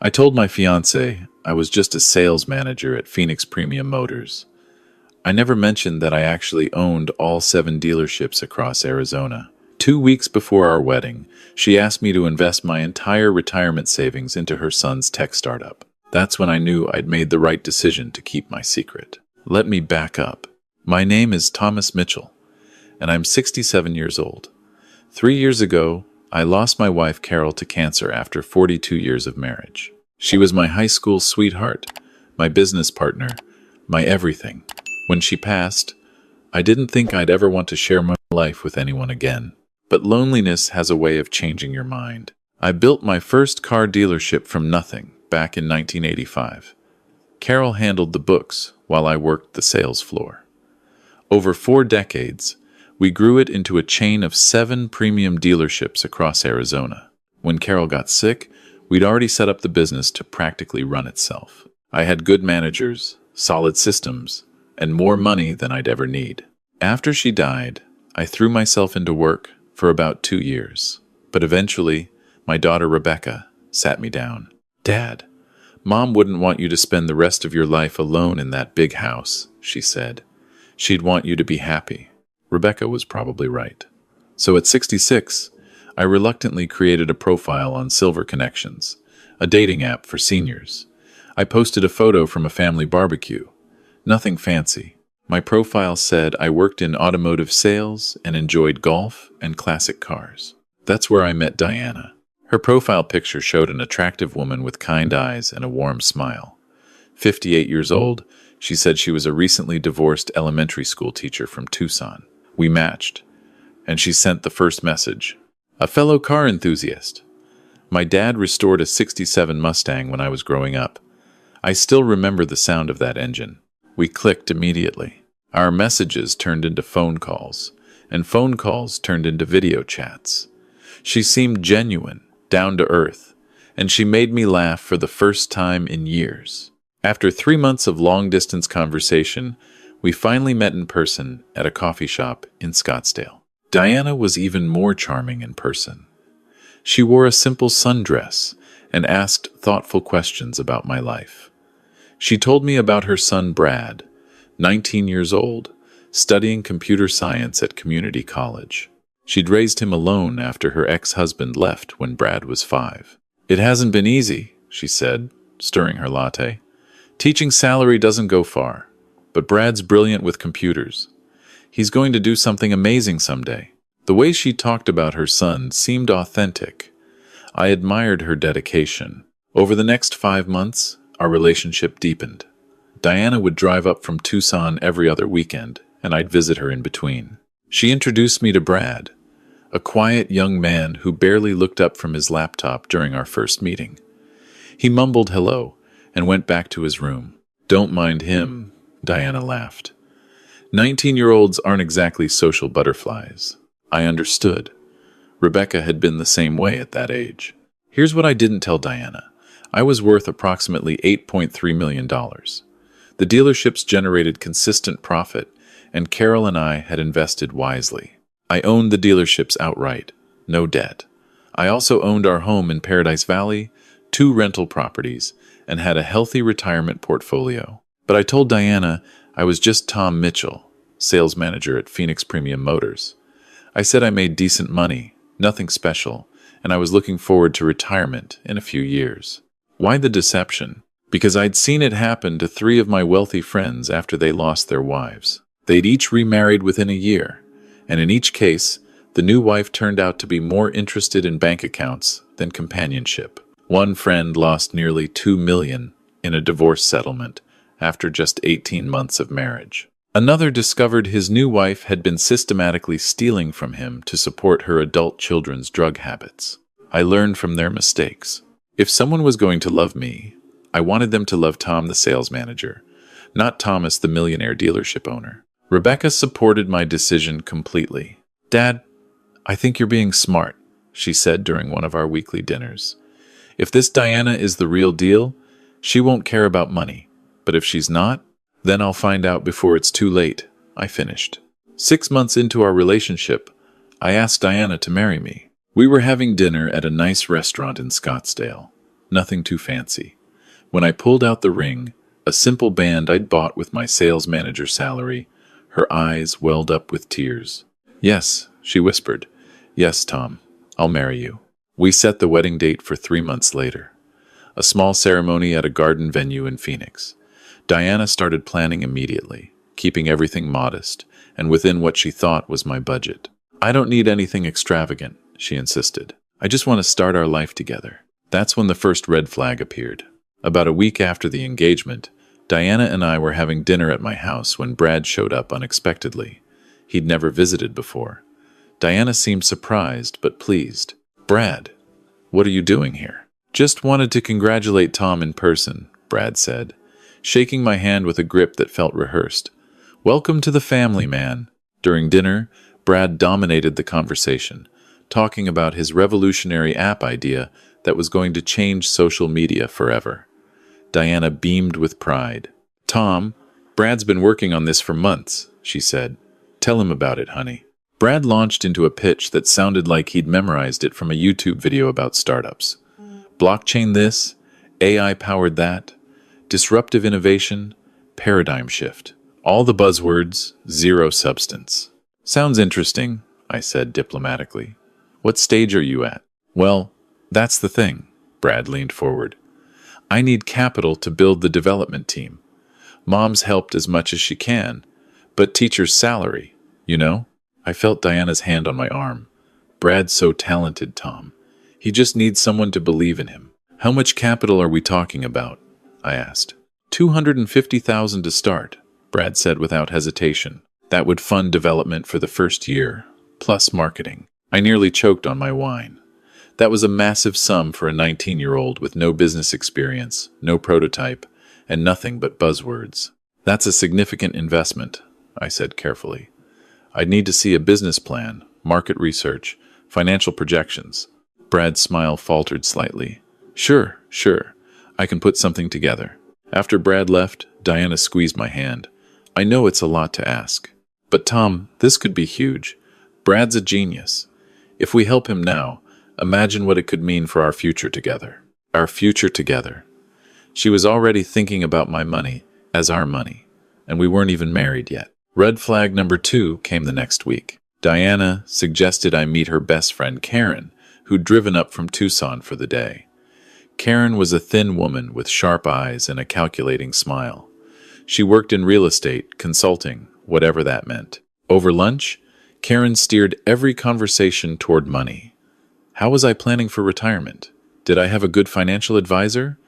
I told my fiancé I was just a sales manager at Phoenix Premium Motors. I never mentioned that I actually owned all 7 dealerships across Arizona. 2 weeks before our wedding, she asked me to invest my entire retirement savings into her son's tech startup. That's when I knew I'd made the right decision to keep my secret. Let me back up. My name is Thomas Mitchell, and I'm 67 years old. 3 years ago, I lost my wife Carol to cancer after 42 years of marriage. She was my high school sweetheart, my business partner, my everything. When she passed, I didn't think I'd ever want to share my life with anyone again. But loneliness has a way of changing your mind. I built my first car dealership from nothing back in 1985. Carol handled the books while I worked the sales floor. Over 4 decades, we grew it into a chain of 7 premium dealerships across Arizona. When Carol got sick, we'd already set up the business to practically run itself. I had good managers, solid systems, and more money than I'd ever need. After she died, I threw myself into work for about 2 years. But eventually, my daughter Rebecca sat me down. "Dad, Mom wouldn't want you to spend the rest of your life alone in that big house," she said. "She'd want you to be happy." Rebecca was probably right. So at 66, I reluctantly created a profile on Silver Connections, a dating app for seniors. I posted a photo from a family barbecue. Nothing fancy. My profile said I worked in automotive sales and enjoyed golf and classic cars. That's where I met Diana. Her profile picture showed an attractive woman with kind eyes and a warm smile. 58 years old, she said she was a recently divorced elementary school teacher from Tucson. We matched, and she sent the first message. "A fellow car enthusiast. My dad restored a '67 Mustang when I was growing up. I still remember the sound of that engine." We clicked immediately. Our messages turned into phone calls, and phone calls turned into video chats. She seemed genuine, down to earth, and she made me laugh for the first time in years. After 3 months of long-distance conversation, we finally met in person at a coffee shop in Scottsdale. Diana was even more charming in person. She wore a simple sundress and asked thoughtful questions about my life. She told me about her son Brad, 19 years old, studying computer science at community college. She'd raised him alone after her ex-husband left when Brad was 5. "It hasn't been easy," she said, stirring her latte. "Teaching salary doesn't go far, but Brad's brilliant with computers. He's going to do something amazing someday." The way she talked about her son seemed authentic. I admired her dedication. Over the next 5 months, our relationship deepened. Diana would drive up from Tucson every other weekend, and I'd visit her in between. She introduced me to Brad, a quiet young man who barely looked up from his laptop during our first meeting. He mumbled hello and went back to his room. "Don't mind him," Diana laughed. 19-year-olds aren't exactly social butterflies. I understood. Rebecca had been the same way at that age. Here's what I didn't tell Diana. I was worth approximately $8.3 million. The dealerships generated consistent profit, and Carol and I had invested wisely. I owned the dealerships outright, no debt. I also owned our home in Paradise Valley, 2 rental properties, and had a healthy retirement portfolio. But I told Diana I was just Tom Mitchell, sales manager at Phoenix Premium Motors. I said I made decent money, nothing special, and I was looking forward to retirement in a few years. Why the deception? Because I'd seen it happen to 3 of my wealthy friends after they lost their wives. They'd each remarried within a year, and in each case, the new wife turned out to be more interested in bank accounts than companionship. One friend lost nearly $2 million in a divorce settlement after just 18 months of marriage. Another discovered his new wife had been systematically stealing from him to support her adult children's drug habits. I learned from their mistakes. If someone was going to love me, I wanted them to love Tom the sales manager, not Thomas the millionaire dealership owner. Rebecca supported my decision completely. "Dad, I think you're being smart," she said during one of our weekly dinners. "If this Diana is the real deal, she won't care about money. But if she's not, then I'll find out before it's too late," I finished. 6 months into our relationship, I asked Diana to marry me. We were having dinner at a nice restaurant in Scottsdale. nothing too fancy. When I pulled out the ring, a simple band I'd bought with my sales manager salary, her eyes welled up with tears. "Yes," she whispered. "Yes, Tom, I'll marry you." We set the wedding date for 3 months later. A small ceremony at a garden venue in Phoenix. Diana started planning immediately, keeping everything modest and within what she thought was my budget. "I don't need anything extravagant," she insisted. "I just want to start our life together." That's when the first red flag appeared. About a week after the engagement, Diana and I were having dinner at my house when Brad showed up unexpectedly. He'd never visited before. Diana seemed surprised but pleased. "Brad, what are you doing here?" "Just wanted to congratulate Tom in person," Brad said, shaking my hand with a grip that felt rehearsed. "Welcome to the family, man." During dinner, Brad dominated the conversation, talking about his revolutionary app idea that was going to change social media forever. Diana beamed with pride. "Tom, Brad's been working on this for months," she said. "Tell him about it, honey." Brad launched into a pitch that sounded like he'd memorized it from a YouTube video about startups. Blockchain this, AI-powered that, disruptive innovation, paradigm shift. All the buzzwords, zero substance. "Sounds interesting," I said diplomatically. "What stage are you at?" "Well, that's the thing," Brad leaned forward. "I need capital to build the development team. Mom's helped as much as she can, but teacher's salary, you know?" I felt Diana's hand on my arm. "Brad's so talented, Tom. He just needs someone to believe in him." "How much capital are we talking about?" I asked. $250,000 to start," Brad said without hesitation. "That would fund development for the first year, plus marketing." I nearly choked on my wine. That was a massive sum for a 19-year-old with no business experience, no prototype, and nothing but buzzwords. "That's a significant investment," I said carefully. "I'd need to see a business plan, market research, financial projections." Brad's smile faltered slightly. Sure, I can put something together." After Brad left, Diana squeezed my hand. "I know it's a lot to ask. But Tom, this could be huge. Brad's a genius. If we help him now, imagine what it could mean for our future together." Our future together. She was already thinking about my money as our money, and we weren't even married yet. Red flag number 2 came the next week. Diana suggested I meet her best friend Karen, who'd driven up from Tucson for the day. Karen was a thin woman with sharp eyes and a calculating smile. She worked in real estate, consulting, whatever that meant. Over lunch, Karen steered every conversation toward money. How was I planning for retirement? Did I have a good financial advisor?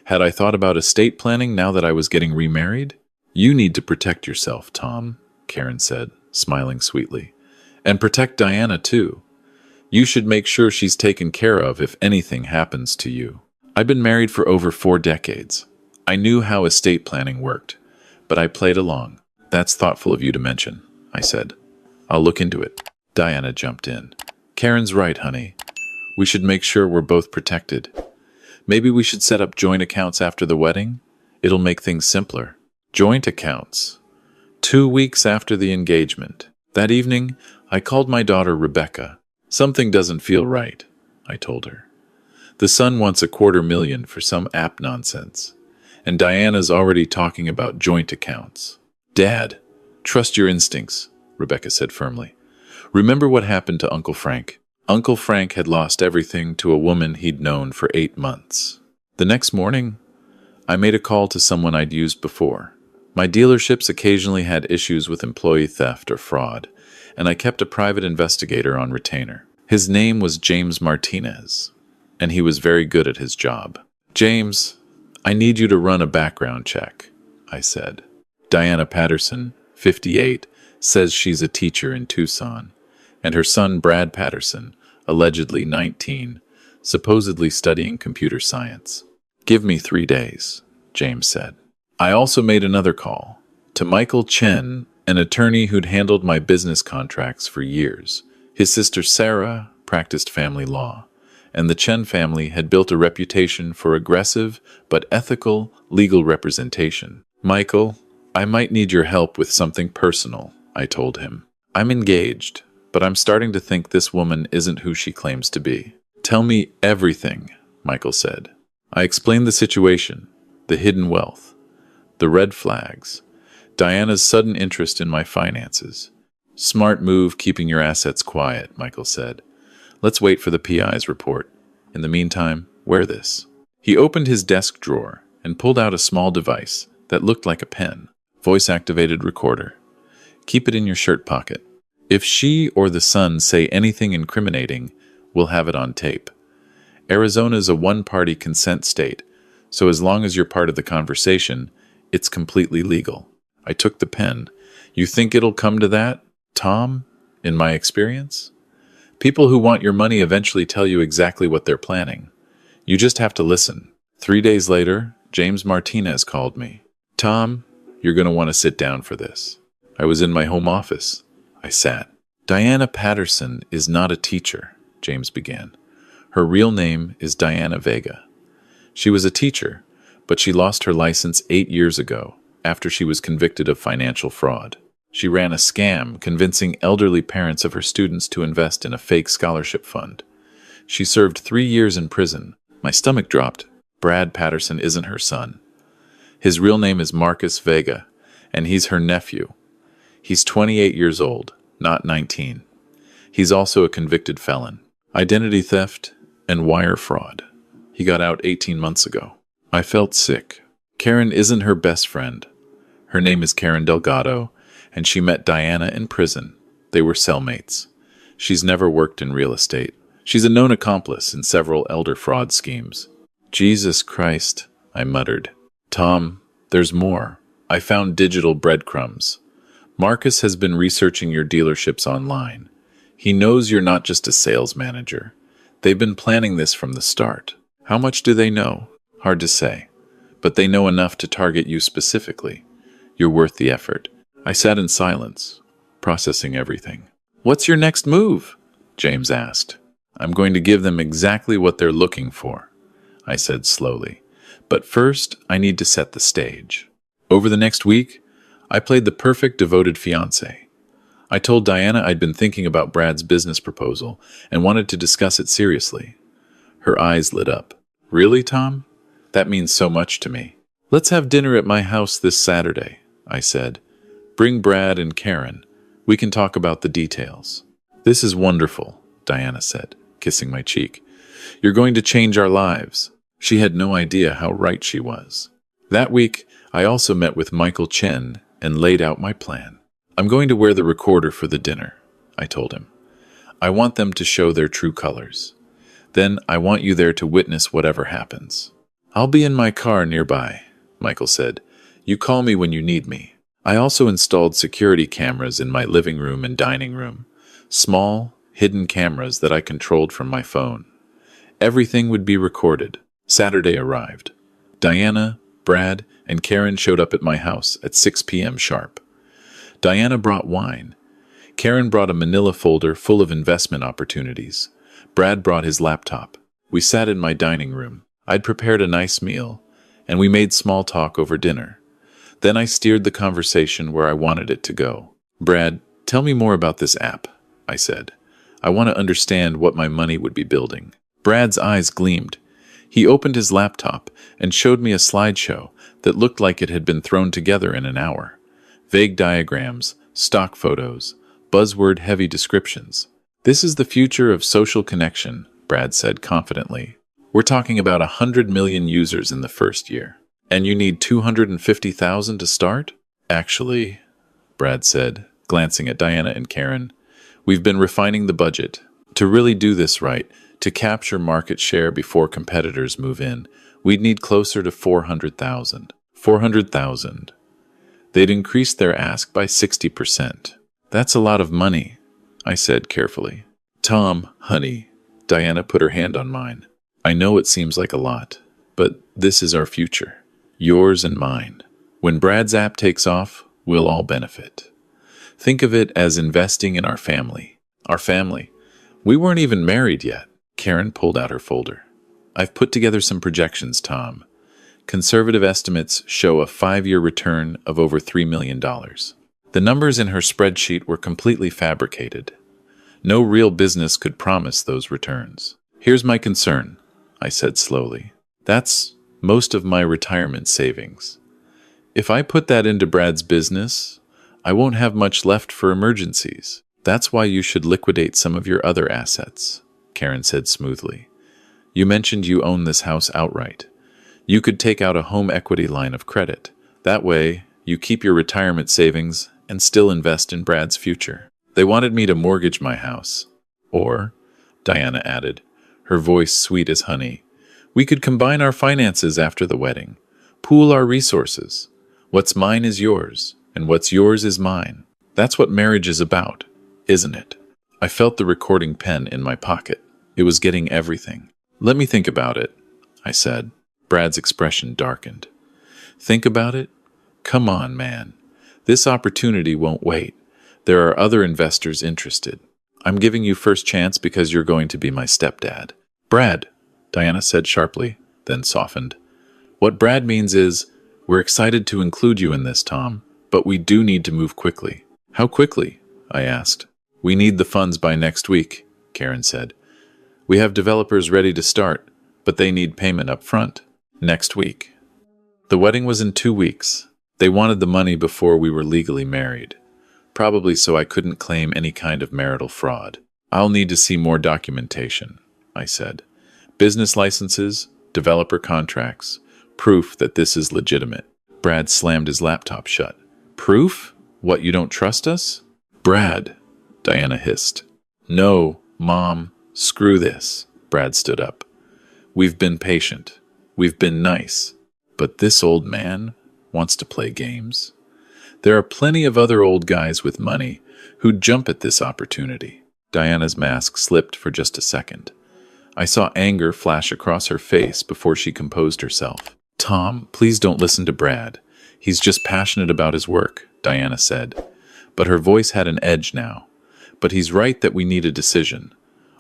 Had I thought about estate planning now that I was getting remarried? "You need to protect yourself, Tom," Karen said, smiling sweetly. "And protect Diana, too. You should make sure she's taken care of if anything happens to you." I'd been married for over 4 decades. I knew how estate planning worked, but I played along. "That's thoughtful of you to mention," I said. "I'll look into it." Diana jumped in. "Karen's right, honey. We should make sure we're both protected. Maybe we should set up joint accounts after the wedding? It'll make things simpler." Joint accounts. 2 weeks after the engagement. That evening, I called my daughter Rebecca. "Something doesn't feel right," I told her. "The son wants $250,000 for some app nonsense, and Diana's already talking about joint accounts." "Dad, trust your instincts," Rebecca said firmly. "Remember what happened to Uncle Frank? Uncle Frank had lost everything to a woman he'd known for 8 months. The next morning, I made a call to someone I'd used before. My dealerships occasionally had issues with employee theft or fraud, and I kept a private investigator on retainer. His name was James Martinez, and he was very good at his job. "James, I need you to run a background check," I said. "Diana Patterson, 58, says she's a teacher in Tucson, and her son Brad Patterson, allegedly 19, supposedly studying computer science." "Give me 3 days," James said. I also made another call to Michael Chen, an attorney who'd handled my business contracts for years. His sister Sarah practiced family law, and the Chen family had built a reputation for aggressive but ethical legal representation. "Michael, I might need your help with something personal," I told him. "I'm engaged, but I'm starting to think this woman isn't who she claims to be." "Tell me everything," Michael said. I explained the situation, the hidden wealth, the red flags, Diana's sudden interest in my finances. Smart move keeping your assets quiet, Michael said. Let's wait for the PI's report. In the meantime, wear this. He opened his desk drawer and pulled out a small device that looked like a pen, voice-activated recorder. Keep it in your shirt pocket. If she or the son say anything incriminating, we'll have it on tape. Arizona's a one-party consent state, so as long as you're part of the conversation, it's completely legal. I took the pen. You think it'll come to that, Tom, in my experience? People who want your money eventually tell you exactly what they're planning. You just have to listen. 3 days later, James Martinez called me. Tom, you're going to want to sit down for this. I was in my home office. I sat. Diana Patterson is not a teacher, James began. Her real name is Diana Vega. She was a teacher, but she lost her license 8 years ago after she was convicted of financial fraud. She ran a scam convincing elderly parents of her students to invest in a fake scholarship fund. She served 3 years in prison. My stomach dropped. Brad Patterson isn't her son. His real name is Marcus Vega, and he's her nephew. He's 28 years old, not 19. He's also a convicted felon. Identity theft and wire fraud. He got out 18 months ago. I felt sick. Karen isn't her best friend. Her name is Karen Delgado, and she met Diana in prison. They were cellmates. She's never worked in real estate. She's a known accomplice in several elder fraud schemes. Jesus Christ, I muttered. Tom, there's more. I found digital breadcrumbs. Marcus has been researching your dealerships online. He knows you're not just a sales manager. They've been planning this from the start. How much do they know? Hard to say. But they know enough to target you specifically. You're worth the effort. I sat in silence, processing everything. What's your next move? James asked. I'm going to give them exactly what they're looking for, I said slowly. But first, I need to set the stage. Over the next week, I played the perfect devoted fiancé. I told Diana I'd been thinking about Brad's business proposal and wanted to discuss it seriously. Her eyes lit up. Really, Tom? That means so much to me. Let's have dinner at my house this Saturday, I said. Bring Brad and Karen. We can talk about the details. This is wonderful, Diana said, kissing my cheek. You're going to change our lives. She had no idea how right she was. That week, I also met with Michael Chen and laid out my plan. I'm going to wear the recorder for the dinner, I told him. I want them to show their true colors. Then I want you there to witness whatever happens. I'll be in my car nearby, Michael said. You call me when you need me. I also installed security cameras in my living room and dining room. Small, hidden cameras that I controlled from my phone. Everything would be recorded. Saturday arrived. Diana, Brad, and Karen showed up at my house at 6 p.m. sharp. Diana brought wine. Karen brought a manila folder full of investment opportunities. Brad brought his laptop. We sat in my dining room. I'd prepared a nice meal, and we made small talk over dinner. Then I steered the conversation where I wanted it to go. Brad, tell me more about this app, I said. I want to understand what my money would be building. Brad's eyes gleamed. He opened his laptop and showed me a slideshow that looked like it had been thrown together in an hour. Vague diagrams, stock photos, buzzword-heavy descriptions. This is the future of social connection, Brad said confidently. We're talking about 100 million users in the first year. And you need 250,000 to start? Actually, Brad said, glancing at Diana and Karen, we've been refining the budget. To really do this right, to capture market share before competitors move in, we'd need closer to 400,000. 400,000. They'd increase their ask by 60%. That's a lot of money, I said carefully. Tom, honey, Diana put her hand on mine. I know it seems like a lot, but this is our future. Yours and mine. When Brad's app takes off, we'll all benefit. Think of it as investing in our family. Our family. We weren't even married yet. Karen pulled out her folder. I've put together some projections, Tom. Conservative estimates show a 5-year return of over $3 million. The numbers in her spreadsheet were completely fabricated. No real business could promise those returns. Here's my concern, I said slowly. That's most of my retirement savings. If I put that into Brad's business, I won't have much left for emergencies. That's why you should liquidate some of your other assets, Karen said smoothly. You mentioned you own this house outright. You could take out a home equity line of credit. That way, you keep your retirement savings and still invest in Brad's future. They wanted me to mortgage my house. Or, Diana added, her voice sweet as honey, we could combine our finances after the wedding, pool our resources. What's mine is yours, and what's yours is mine. That's what marriage is about, isn't it? I felt the recording pen in my pocket. It was getting everything. Let me think about it, I said. Brad's expression darkened. Think about it? Come on, man. This opportunity won't wait. There are other investors interested. I'm giving you first chance because you're going to be my stepdad. Brad, Diana said sharply, then softened. What Brad means is, we're excited to include you in this, Tom, but we do need to move quickly. How quickly? I asked. We need the funds by next week, Karen said. We have developers ready to start, but they need payment up front. Next week. The wedding was in 2 weeks. They wanted the money before we were legally married, probably so I couldn't claim any kind of marital fraud. I'll need to see more documentation, I said. Business licenses, developer contracts, proof that this is legitimate. Brad slammed his laptop shut. Proof? What, you don't trust us? Brad, Diana hissed. No, Mom, screw this. Brad stood up. We've been patient. We've been nice. But this old man wants to play games. There are plenty of other old guys with money who'd jump at this opportunity. Diana's mask slipped for just a second. I saw anger flash across her face before she composed herself. Tom, please don't listen to Brad. He's just passionate about his work, Diana said. But her voice had an edge now. But he's right that we need a decision.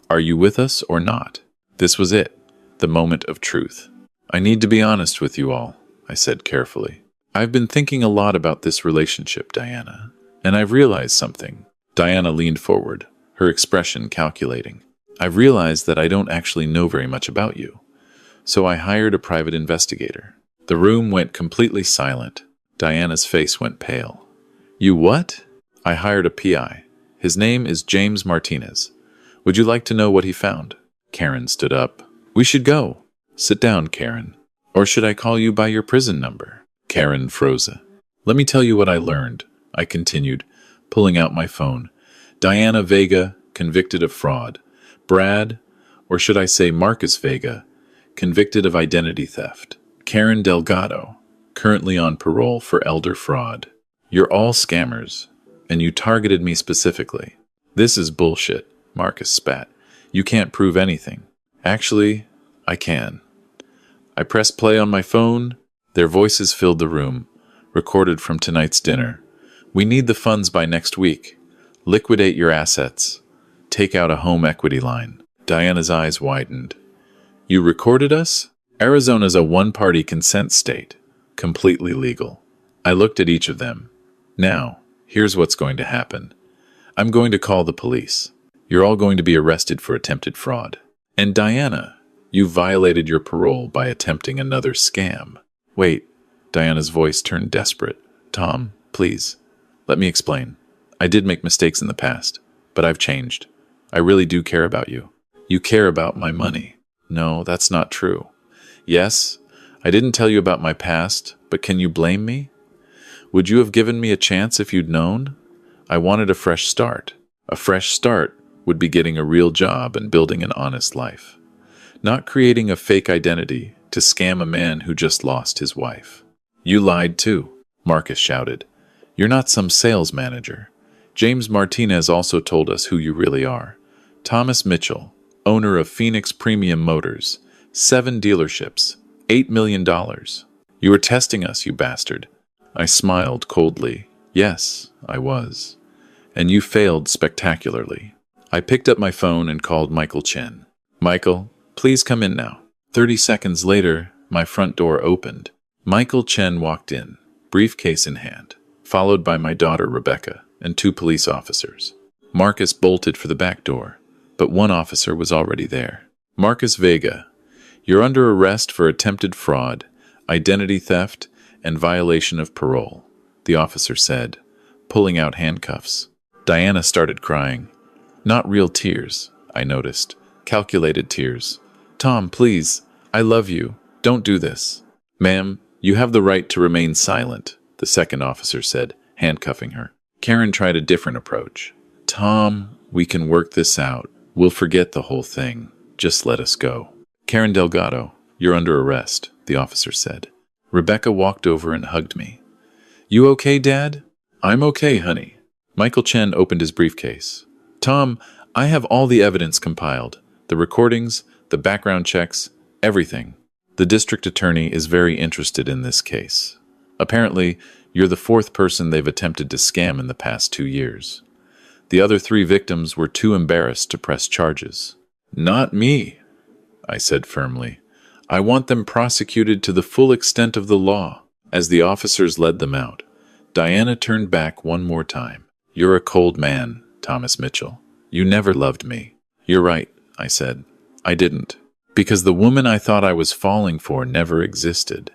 Are you with us or not? This was it, the moment of truth. I need to be honest with you all, I said carefully. I've been thinking a lot about this relationship, Diana, and I've realized something. Diana leaned forward, her expression calculating. I've realized that I don't actually know very much about you. So I hired a private investigator. The room went completely silent. Diana's face went pale. You what? I hired a PI. His name is James Martinez. Would you like to know what he found? Karen stood up. We should go. Sit down, Karen. Or should I call you by your prison number? Karen froze. Let me tell you what I learned, I continued, pulling out my phone. Diana Vega, convicted of fraud. Brad, or should I say Marcus Vega, convicted of identity theft. Karen Delgado, currently on parole for elder fraud. You're all scammers, and you targeted me specifically. This is bullshit, Marcus spat. You can't prove anything. Actually, I can. I pressed play on my phone. Their voices filled the room, recorded from tonight's dinner. We need the funds by next week. Liquidate your assets. Take out a home equity line. Diana's eyes widened. You recorded us? Arizona's a one-party consent state, completely legal. I looked at each of them. Now, here's what's going to happen. I'm going to call the police. You're all going to be arrested for attempted fraud. And Diana, you violated your parole by attempting another scam. Wait, Diana's voice turned desperate. Tom, please, let me explain. I did make mistakes in the past, but I've changed. I really do care about you. You care about my money. No, that's not true. Yes, I didn't tell you about my past, but can you blame me? Would you have given me a chance if you'd known? I wanted a fresh start. A fresh start would be getting a real job and building an honest life. Not creating a fake identity to scam a man who just lost his wife. You lied too, Marcus shouted. You're not some sales manager. James Martinez also told us who you really are. Thomas Mitchell, owner of Phoenix Premium Motors, 7 dealerships, $8 million. You were testing us, you bastard. I smiled coldly. Yes, I was. And you failed spectacularly. I picked up my phone and called Michael Chen. Michael, please come in now. 30 seconds later, my front door opened. Michael Chen walked in, briefcase in hand, followed by my daughter Rebecca and 2 police officers. Marcus bolted for the back door, but one officer was already there. Marcus Vega, You're under arrest for attempted fraud, identity theft, and violation of parole, the officer said, pulling out handcuffs. Diana started crying. Not real tears, I noticed. Calculated tears. Tom, please. I love you. Don't do this. Ma'am, you have the right to remain silent, the second officer said, handcuffing her. Karen tried a different approach. Tom, we can work this out. We'll forget the whole thing. Just let us go. Karen Delgado, you're under arrest, the officer said. Rebecca walked over and hugged me. You okay, Dad? I'm okay, honey. Michael Chen opened his briefcase. Tom, I have all the evidence compiled. The recordings, the background checks, everything. The district attorney is very interested in this case. Apparently, you're the fourth person they've attempted to scam in the past 2 years. The other 3 victims were too embarrassed to press charges. Not me, I said firmly. I want them prosecuted to the full extent of the law. As the officers led them out, Diana turned back one more time. You're a cold man, Thomas Mitchell. You never loved me. You're right, I said. I didn't. Because the woman I thought I was falling for never existed.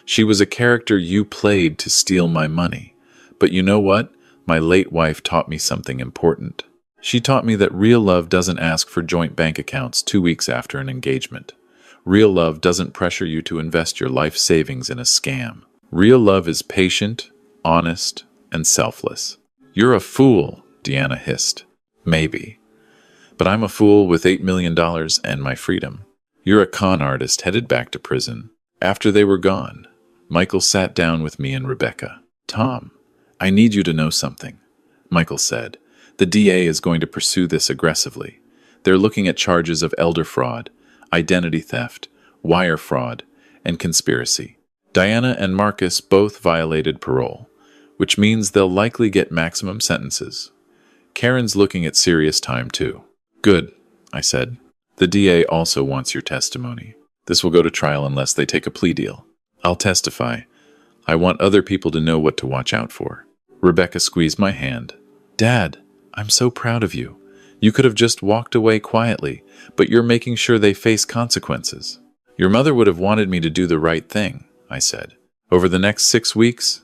She was a character you played to steal my money. But you know what? My late wife taught me something important. She taught me that real love doesn't ask for joint bank accounts 2 weeks after an engagement. Real love doesn't pressure you to invest your life savings in a scam. Real love is patient, honest, and selfless. You're a fool, Deanna hissed. Maybe. But I'm a fool with $8 million and my freedom. You're a con artist headed back to prison. After they were gone, Michael sat down with me and Rebecca. Tom, I need you to know something, Michael said. The DA is going to pursue this aggressively. They're looking at charges of elder fraud, identity theft, wire fraud, and conspiracy. Diana and Marcus both violated parole, which means they'll likely get maximum sentences. Karen's looking at serious time too. Good, I said. The DA also wants your testimony. This will go to trial unless they take a plea deal. I'll testify. I want other people to know what to watch out for. Rebecca squeezed my hand. Dad, I'm so proud of you. You could have just walked away quietly, but you're making sure they face consequences. Your mother would have wanted me to do the right thing, I said. Over the next 6 weeks,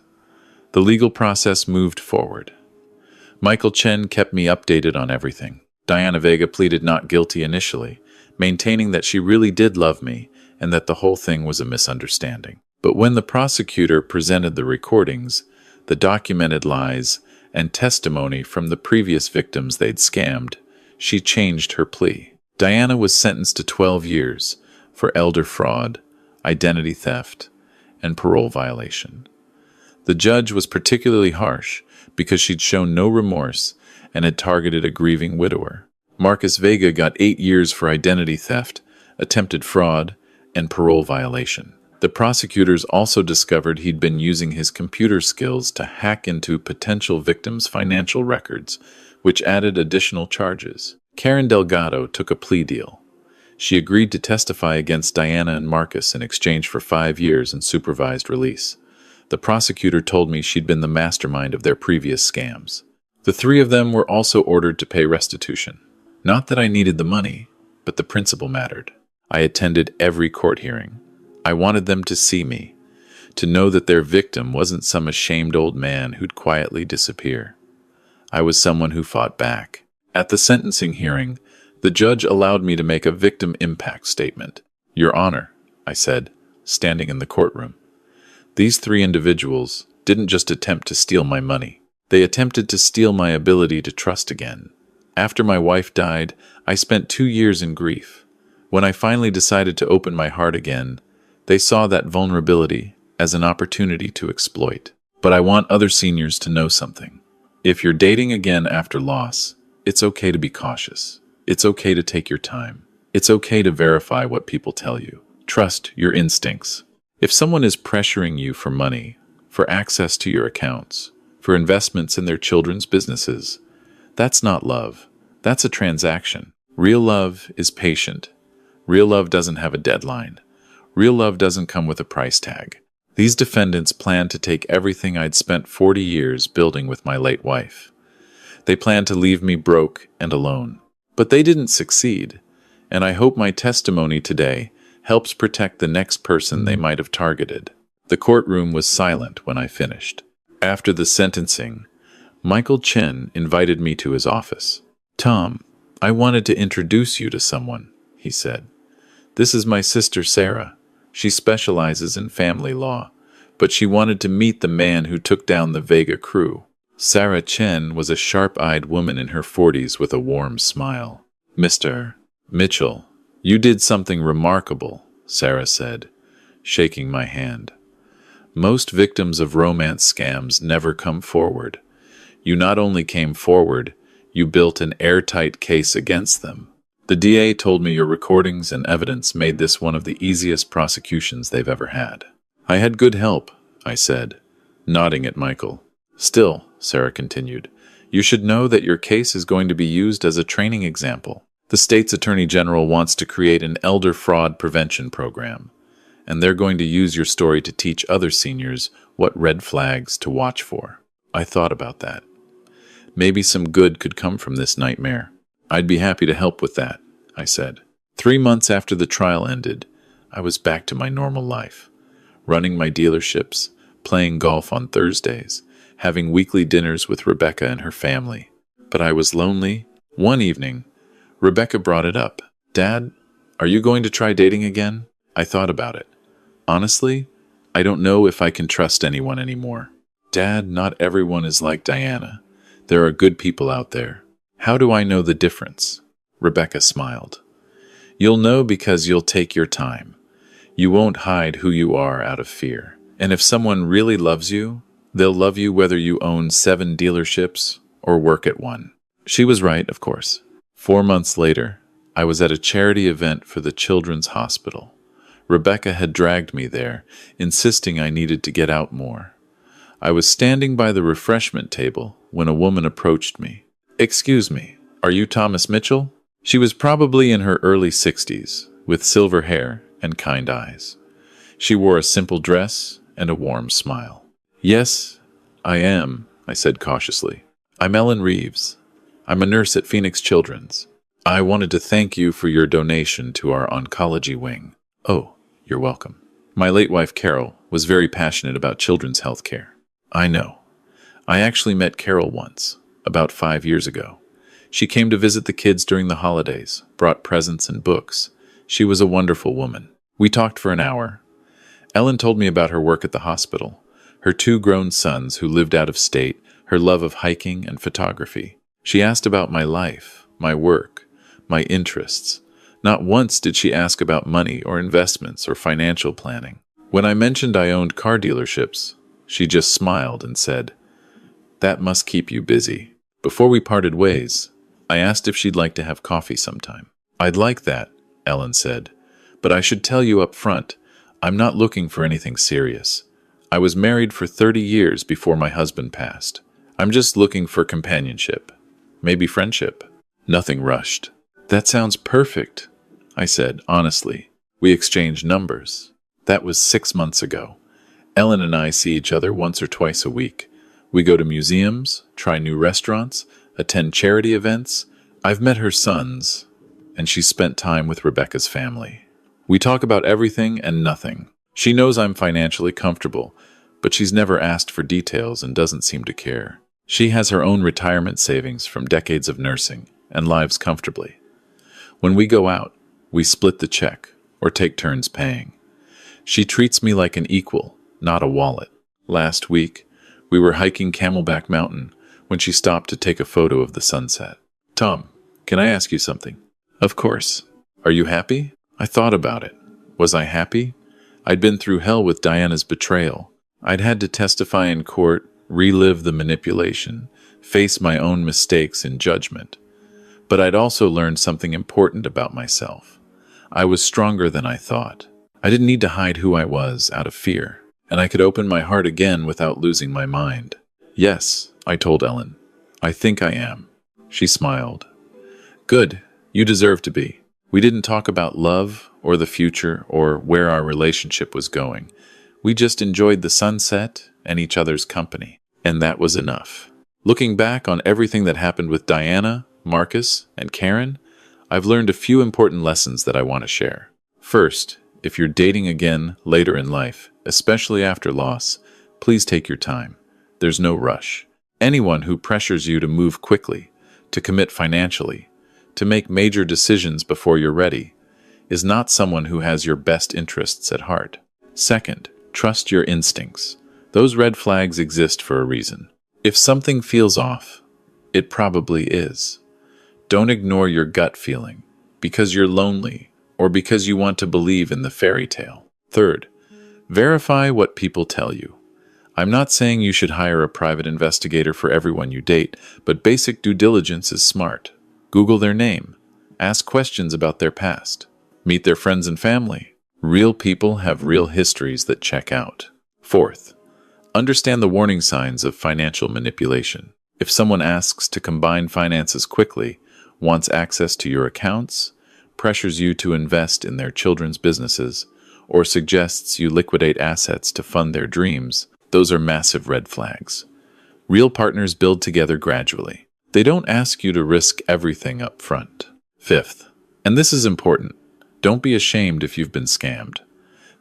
the legal process moved forward. Michael Chen kept me updated on everything. Diana Vega pleaded not guilty initially, maintaining that she really did love me and that the whole thing was a misunderstanding. But when the prosecutor presented the recordings, the documented lies, and testimony from the previous victims they'd scammed, she changed her plea. Diana was sentenced to 12 years for elder fraud, identity theft, and parole violation. The judge was particularly harsh because she'd shown no remorse and had targeted a grieving widower. Marcus Vega got 8 years for identity theft, attempted fraud, and parole violation. The prosecutors also discovered he'd been using his computer skills to hack into potential victims' financial records, which added additional charges. Karen Delgado took a plea deal. She agreed to testify against Diana and Marcus in exchange for 5 years and supervised release. The prosecutor told me she'd been the mastermind of their previous scams. The 3 of them were also ordered to pay restitution. Not that I needed the money, but the principle mattered. I attended every court hearing. I wanted them to see me, to know that their victim wasn't some ashamed old man who'd quietly disappear. I was someone who fought back. At the sentencing hearing, the judge allowed me to make a victim impact statement. Your Honor, I said, standing in the courtroom. These 3 individuals didn't just attempt to steal my money. They attempted to steal my ability to trust again. After my wife died, I spent 2 years in grief. When I finally decided to open my heart again, they saw that vulnerability as an opportunity to exploit. But I want other seniors to know something. If you're dating again after loss, it's okay to be cautious. It's okay to take your time. It's okay to verify what people tell you. Trust your instincts. If someone is pressuring you for money, for access to your accounts, for investments in their children's businesses, that's not love. That's a transaction. Real love is patient. Real love doesn't have a deadline. Real love doesn't come with a price tag. These defendants planned to take everything I'd spent 40 years building with my late wife. They planned to leave me broke and alone. But they didn't succeed, and I hope my testimony today helps protect the next person they might have targeted. The courtroom was silent when I finished. After the sentencing, Michael Chen invited me to his office. "Tom, I wanted to introduce you to someone," he said. "This is my sister Sarah. She specializes in family law, but she wanted to meet the man who took down the Vega crew." Sarah Chen was a sharp-eyed woman in her 40s with a warm smile. "Mr. Mitchell, you did something remarkable," Sarah said, shaking my hand. "Most victims of romance scams never come forward. You not only came forward, you built an airtight case against them. The DA told me your recordings and evidence made this one of the easiest prosecutions they've ever had." "I had good help," I said, nodding at Michael. "Still," Sarah continued, "you should know that your case is going to be used as a training example. The state's attorney general wants to create an elder fraud prevention program, and they're going to use your story to teach other seniors what red flags to watch for." I thought about that. Maybe some good could come from this nightmare. "I'd be happy to help with that," I said. 3 months after the trial ended, I was back to my normal life, running my dealerships, playing golf on Thursdays, having weekly dinners with Rebecca and her family. But I was lonely. One evening, Rebecca brought it up. "Dad, are you going to try dating again?" I thought about it. Honestly, I don't know if I can trust anyone anymore. "Dad, not everyone is like Diana. There are good people out there." "How do I know the difference?" Rebecca smiled. "You'll know because you'll take your time. You won't hide who you are out of fear. And if someone really loves you, they'll love you whether you own 7 dealerships or work at one." She was right, of course. 4 months later, I was at a charity event for the Children's Hospital. Rebecca had dragged me there, insisting I needed to get out more. I was standing by the refreshment table when a woman approached me. "Excuse me, are you Thomas Mitchell?" She was probably in her early 60s, with silver hair and kind eyes. She wore a simple dress and a warm smile. "Yes, I am," I said cautiously. "I'm Ellen Reeves. I'm a nurse at Phoenix Children's. I wanted to thank you for your donation to our oncology wing." "Oh, you're welcome." My late wife, Carol, was very passionate about children's health care. "I know. I actually met Carol once, about 5 years ago. She came to visit the kids during the holidays, brought presents and books. She was a wonderful woman. We talked for an hour. Ellen told me about her work at the hospital, her 2 grown sons who lived out of state, her love of hiking and photography. She asked about my life, my work, my interests. Not once did she ask about money or investments or financial planning. When I mentioned I owned car dealerships, she just smiled and said, "That must keep you busy." Before we parted ways, I asked if she'd like to have coffee sometime. "I'd like that," Ellen said, "but I should tell you up front, I'm not looking for anything serious. I was married for 30 years before my husband passed. I'm just looking for companionship, maybe friendship. Nothing rushed." "That sounds perfect," I said, honestly. We exchanged numbers. That was 6 months ago. Ellen and I see each other once or twice a week. We go to museums, try new restaurants, attend charity events. I've met her sons, and she's spent time with Rebecca's family. We talk about everything and nothing. She knows I'm financially comfortable, but she's never asked for details and doesn't seem to care. She has her own retirement savings from decades of nursing and lives comfortably. When we go out, we split the check or take turns paying. She treats me like an equal, not a wallet. Last week, we were hiking Camelback Mountain when she stopped to take a photo of the sunset. "Tom, can I ask you something?" "Of course." "Are you happy?" I thought about it. Was I happy? I'd been through hell with Diana's betrayal. I'd had to testify in court, relive the manipulation, face my own mistakes in judgment. But I'd also learned something important about myself. I was stronger than I thought. I didn't need to hide who I was out of fear, and I could open my heart again without losing my mind. "Yes," I told Ellen. "I think I am." She smiled. "Good. You deserve to be." We didn't talk about love or the future or where our relationship was going. We just enjoyed the sunset and each other's company, and that was enough. Looking back on everything that happened with Diana, Marcus, and Karen, I've learned a few important lessons that I want to share. First, if you're dating again later in life, especially after loss, please take your time. There's no rush. Anyone who pressures you to move quickly, to commit financially, to make major decisions before you're ready, is not someone who has your best interests at heart. Second, trust your instincts. Those red flags exist for a reason. If something feels off, it probably is. Don't ignore your gut feeling, because you're lonely, or because you want to believe in the fairy tale. Third, verify what people tell you. I'm not saying you should hire a private investigator for everyone you date, but basic due diligence is smart. Google their name. Ask questions about their past. Meet their friends and family. Real people have real histories that check out. Fourth, understand the warning signs of financial manipulation. If someone asks to combine finances quickly, wants access to your accounts, pressures you to invest in their children's businesses, or suggests you liquidate assets to fund their dreams, those are massive red flags. Real partners build together gradually. They don't ask you to risk everything up front. Fifth, and this is important, don't be ashamed if you've been scammed.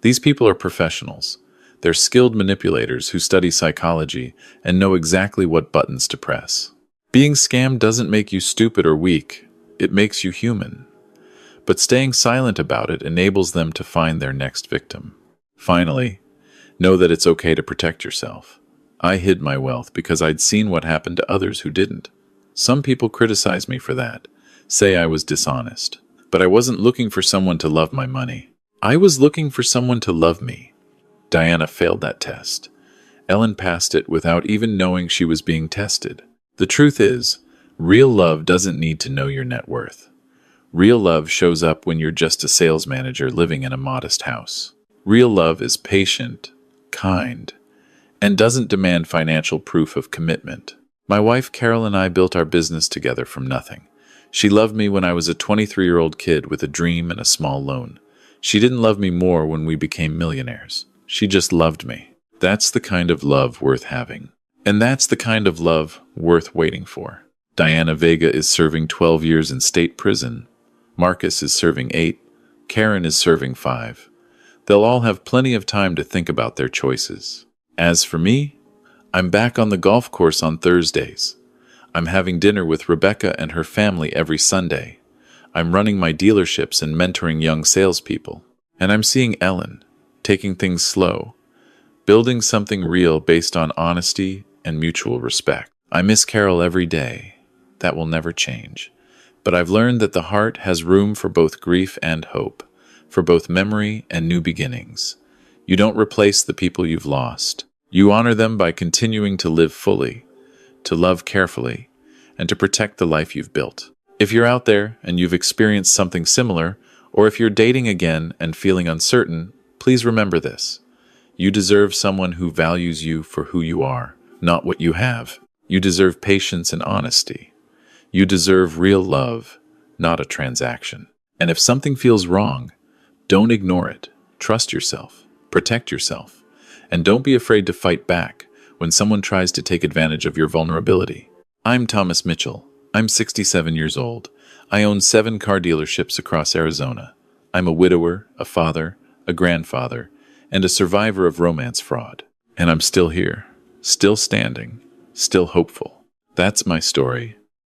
These people are professionals. They're skilled manipulators who study psychology and know exactly what buttons to press. Being scammed doesn't make you stupid or weak. It makes you human. But staying silent about it enables them to find their next victim. Finally, know that it's okay to protect yourself. I hid my wealth because I'd seen what happened to others who didn't. Some people criticize me for that, say I was dishonest. But I wasn't looking for someone to love my money. I was looking for someone to love me. Diana failed that test. Ellen passed it without even knowing she was being tested. The truth is, real love doesn't need to know your net worth. Real love shows up when you're just a sales manager living in a modest house. Real love is patient, kind, and doesn't demand financial proof of commitment. My wife Carol and I built our business together from nothing. She loved me when I was a 23-year-old kid with a dream and a small loan. She didn't love me more when we became millionaires. She just loved me. That's the kind of love worth having. And that's the kind of love worth waiting for. Diana Vega is serving 12 years in state prison. Marcus is serving 8. Karen is serving 5. They'll all have plenty of time to think about their choices. As for me, I'm back on the golf course on Thursdays. I'm having dinner with Rebecca and her family every Sunday. I'm running my dealerships and mentoring young salespeople. And I'm seeing Ellen, taking things slow, building something real based on honesty and mutual respect. I miss Carol every day. That will never change. But I've learned that the heart has room for both grief and hope, for both memory and new beginnings. You don't replace the people you've lost. You honor them by continuing to live fully, to love carefully, and to protect the life you've built. If you're out there and you've experienced something similar, or if you're dating again and feeling uncertain, please remember this. You deserve someone who values you for who you are, not what you have. You deserve patience and honesty. You deserve real love, not a transaction. And if something feels wrong, don't ignore it. Trust yourself. Protect yourself. And don't be afraid to fight back when someone tries to take advantage of your vulnerability. I'm Thomas Mitchell. I'm 67 years old. I own 7 car dealerships across Arizona. I'm a widower, a father, a grandfather, and a survivor of romance fraud. And I'm still here, still standing, still hopeful. That's my story.